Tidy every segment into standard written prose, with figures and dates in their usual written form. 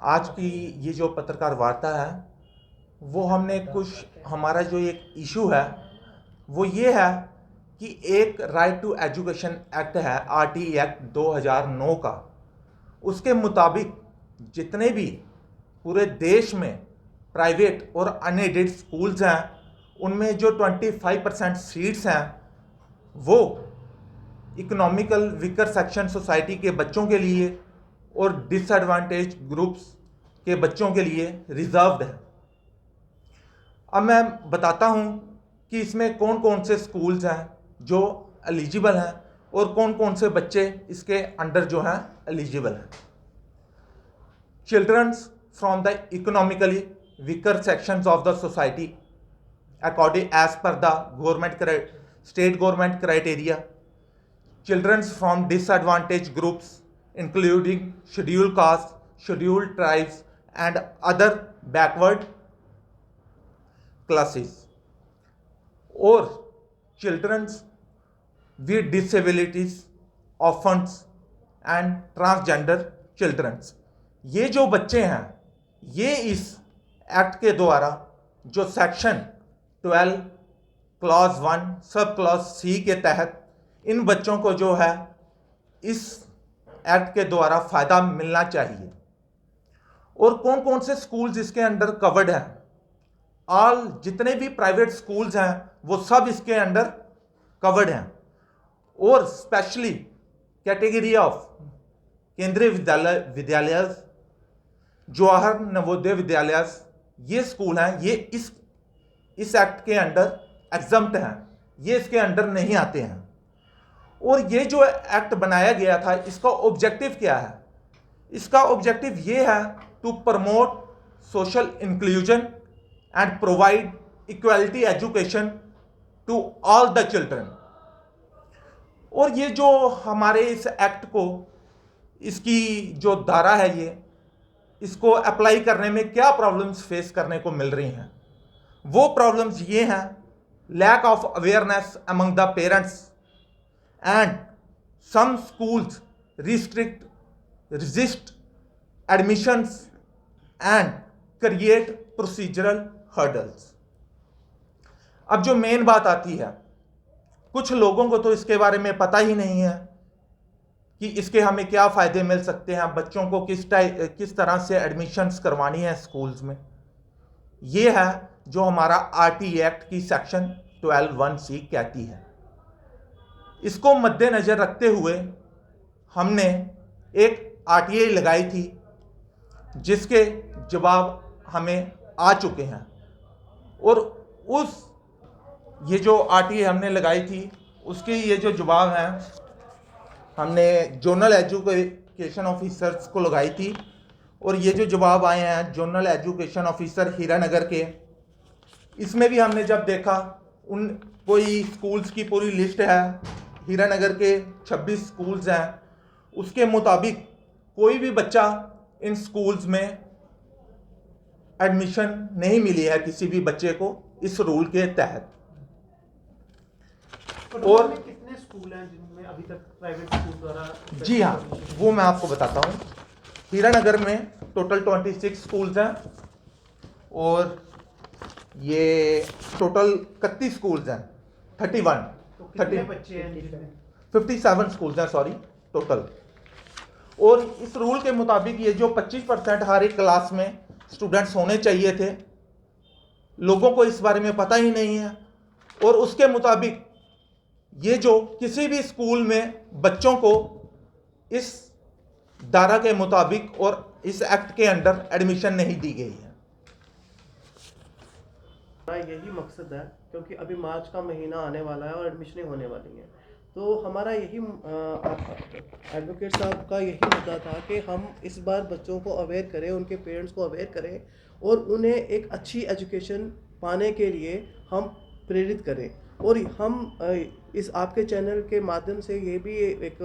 आज की ये जो पत्रकार वार्ता है वो हमने कुछ हमारा जो एक इशू है वो ये है कि एक राइट टू एजुकेशन एक्ट है आरटी एक्ट 2009 का। उसके मुताबिक जितने भी पूरे देश में प्राइवेट और अनएडेड स्कूल्स हैं उनमें जो 25% सीट्स हैं वो इकोनॉमिकल वीकर सेक्शन सोसाइटी के बच्चों के लिए और डिसएडवांटेज ग्रुप्स के बच्चों के लिए रिजर्व्ड है। अब मैं बताता हूं कि इसमें कौन कौन से स्कूल्स हैं जो एलिजिबल हैं और कौन कौन से बच्चे इसके अंडर जो हैं एलिजिबल हैं। Childrens from the economically weaker sections of the society according as per the government state government criteria, children from disadvantaged groups including scheduled castes, scheduled tribes and other backward classes, or children with disabilities, orphans and transgender children। ये जो बच्चे हैं ये इस act के द्वारा जो section 12 clause 1 sub clause C के तहत इन बच्चों को जो है इस एक्ट के द्वारा फ़ायदा मिलना चाहिए। और कौन कौन से स्कूल्स इसके अंडर कवर्ड हैं? ऑल जितने भी प्राइवेट स्कूल्स हैं वो सब इसके अंडर कवर्ड हैं। और स्पेशली कैटेगरी ऑफ केंद्रीय विद्यालय, जवाहर नवोदय विद्यालय, ये स्कूल हैं, ये इस एक्ट के अंडर एग्जम्प्ट हैं, ये इसके अंडर नहीं आते हैं। और ये जो एक्ट बनाया गया था इसका ऑब्जेक्टिव क्या है? इसका ऑब्जेक्टिव ये है to promote social inclusion and provide equality education to all the children. और ये जो हमारे इस एक्ट को, इसकी जो धारा है ये, इसको अप्लाई करने में क्या प्रॉब्लम्स फेस करने को मिल रही हैं? वो प्रॉब्लम्स ये हैं, lack of awareness among the parents and some schools resist admissions and create procedural hurdles। अब जो मेन बात आती है, कुछ लोगों को तो इसके बारे में पता ही नहीं है कि इसके हमें क्या फ़ायदे मिल सकते हैं, बच्चों को किस तरह से एडमिशन्स करवानी है स्कूल्स में। ये है जो हमारा आरटी एक्ट की सेक्शन 12(1)(c) कहती है। इसको मद्देनज़र रखते हुए हमने एक आरटीआई लगाई थी जिसके जवाब हमें आ चुके हैं। और ये जो आरटीआई हमने लगाई थी उसके ये जो जवाब हैं हमने जोनल एजुकेशन ऑफिसर्स को लगाई थी। और ये जो जवाब आए हैं जोनल एजुकेशन ऑफिसर हीरानगर के, इसमें भी हमने जब देखा उन कोई स्कूल्स की पूरी लिस्ट है, हीरानगर के 26 स्कूल्स हैं, उसके मुताबिक कोई भी बच्चा इन स्कूल्स में एडमिशन नहीं मिली है किसी भी बच्चे को इस रूल के तहत। और कितने स्कूल हैं जिनमें अभी तक प्राइवेट स्कूल द्वारा? जी हाँ, वो मैं आपको बताता हूँ। हीरानगर में टोटल 26 स्कूल्स हैं और ये टोटल 31 स्कूल्स हैं, 57 स्कूल्स हैं सॉरी टोटल। और इस रूल के मुताबिक ये जो 25% हर एक क्लास में स्टूडेंट्स होने चाहिए थे, लोगों को इस बारे में पता ही नहीं है। और उसके मुताबिक ये जो किसी भी स्कूल में बच्चों को इस धारा के मुताबिक और इस एक्ट के अंडर एडमिशन नहीं दी गई है। यही मकसद है क्योंकि अभी मार्च का महीना आने वाला है और एडमिशनें होने वाली हैं, तो हमारा यही एडवोकेट साहब का यही मुद्दा था कि हम इस बार बच्चों को अवेयर करें, उनके पेरेंट्स को अवेयर करें और उन्हें एक अच्छी एजुकेशन पाने के लिए हम प्रेरित करें। और हम इस आपके चैनल के माध्यम से ये भी एक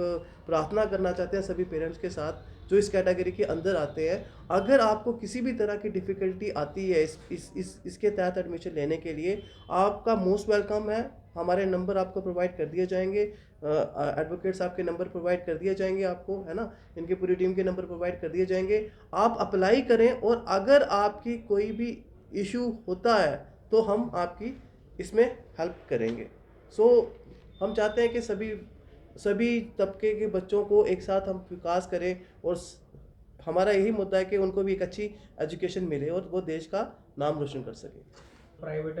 प्रार्थना करना चाहते हैं सभी पेरेंट्स के साथ जो इस कैटेगरी के अंदर आते हैं। अगर आपको किसी भी तरह की डिफ़िकल्टी आती है इसके तहत एडमिशन लेने के लिए, आपका मोस्ट वेलकम है। हमारे नंबर आपको प्रोवाइड कर दिए जाएंगे, एडवोकेट साहब के नंबर प्रोवाइड कर दिए जाएंगे आपको, है ना, इनकी पूरी टीम के नंबर प्रोवाइड कर दिए जाएंगे। आप अप्लाई करें, और अगर आपकी कोई भी इशू होता है तो हम आपकी इसमें हेल्प करेंगे। हम चाहते हैं कि सभी तबके के बच्चों को एक साथ हम विकास करें, और हमारा यही मुद्दा है कि उनको भी एक अच्छी एजुकेशन मिले और वो देश का नाम रोशन कर सकें। प्राइवेट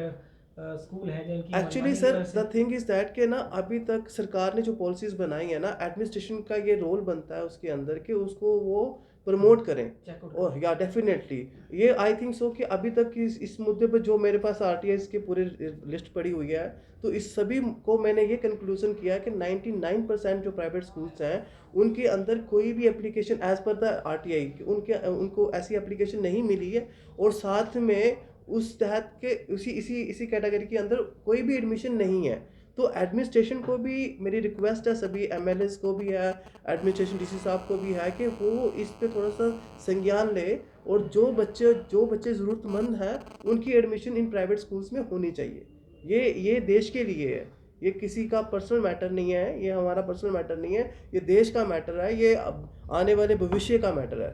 स्कूल हैं जिनकी एक्चुअली मनमानी की सर, वजह से द थिंग इज़ दैट कि ना अभी तक सरकार ने जो पॉलिसीज़ बनाई है ना, एडमिनिस्ट्रेशन का ये रोल बनता है उसके अंदर कि उसको वो प्रमोट करें। चेक आउट और या डेफिनेटली ये आई थिंक सो कि अभी तक इस मुद्दे पर जो मेरे पास आरटीआई के पूरे लिस्ट पड़ी हुई है, तो इस सभी को मैंने ये कंक्लूजन किया है कि 99% जो प्राइवेट स्कूल्स हैं उनके अंदर कोई भी application as per the RTI उनको ऐसी एप्लीकेशन नहीं मिली है, और साथ में उस तहत के इसी कैटेगरी के अंदर कोई भी एडमिशन नहीं है। तो एडमिनिस्ट्रेशन को भी मेरी रिक्वेस्ट है, सभी एमएलएस को भी है, एडमिनिस्ट्रेशन डीसी साहब को भी है कि वो इस पे थोड़ा सा संज्ञान ले, और जो बच्चे ज़रूरतमंद हैं उनकी एडमिशन इन प्राइवेट स्कूल्स में होनी चाहिए। ये देश के लिए है, ये किसी का पर्सनल मैटर नहीं है, ये हमारा पर्सनल मैटर नहीं है, ये देश का मैटर है, ये अब आने वाले भविष्य का मैटर है।